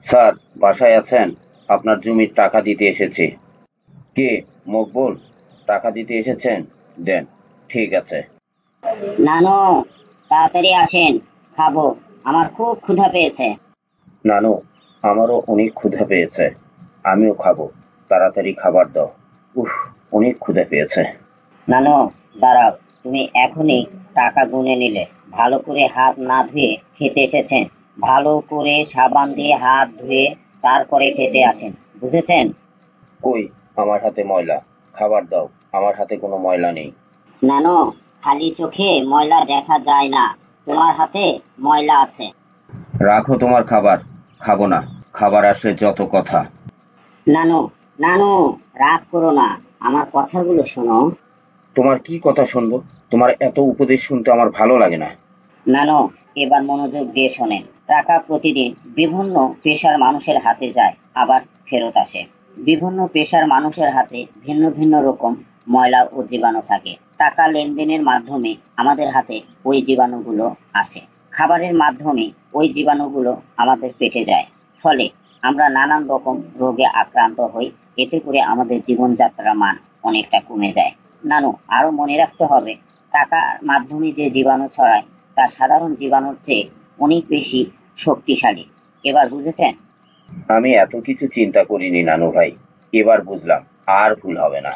Sir, বাসায় আছেন? আপনার জমির টাকা দিতে এসেছি। কে? মকবুল? টাকা দিতে এসেছেন? দেন। ঠিক আছে। নানু, তাড়াতাড়ি আসেন, খাবো। আমার খুব ক্ষুধা পেয়েছে। নানু, আমারও অনেক ক্ষুধা পেয়েছে। আমিও খাবো। তাড়াতাড়ি খাবার দাও। উফ, অনেক ক্ষুধা পেয়েছে। নানু, দাঁড়াও। তুমি এখনই টাকা গুনে নিলে, ভালো করে হাত না ধুয়ে খেতে এসেছেন। ভালো করে সাবান দিয়ে হাত ধুয়ে তারপরে খেতে আসেন, বুঝেছেন? কই? আমার হাতে ময়লা। খাবার দাও। আমার হাতে কোনো ময়লা নেই। নানু, খালি চোখে ময়লা দেখা যায় না। তোমার হাতে ময়লা আছে। রাখো তোমার খাবার। খাবো না। খাবার আসলে যত কথা। নানু, নানু, রাগ করো না, আমার কথাগুলো শোনো। তোমার কি কথা শুনবো? তোমার এত উপদেশ শুনতে আমার ভালো লাগে না। নানু, এবার মনোযোগ দিয়ে শোনেন। টাকা প্রতিদিন বিভিন্ন পেশার মানুষের হাতে যায়, আবার ফেরত আসে। বিভিন্ন পেশার মানুষের হাতে ভিন্ন ভিন্ন রকম ময়লা ও জীবাণু থাকে। টাকা লেনদেনের মাধ্যমে আমাদের হাতে ওই জীবাণুগুলো আসে। খাবারের মাধ্যমে ওই জীবাণুগুলো আমাদের পেটে যায়। ফলে আমরা নানান রকম রোগে আক্রান্ত হই। এতে করে আমাদের জীবনযাত্রার মান অনেকটা কমে যায়। নানু, আরো মনে রাখতে হবে, টাকার মাধ্যমে যে জীবাণু ছড়ায় তা সাধারণ জীবাণুর চেয়ে অনেক বেশি শক্তিশালী। এবার বুঝেছেন? আমি এত কিছু চিন্তা করিনি নানু ভাই। এবার বুঝলাম। আর ভুল হবে না।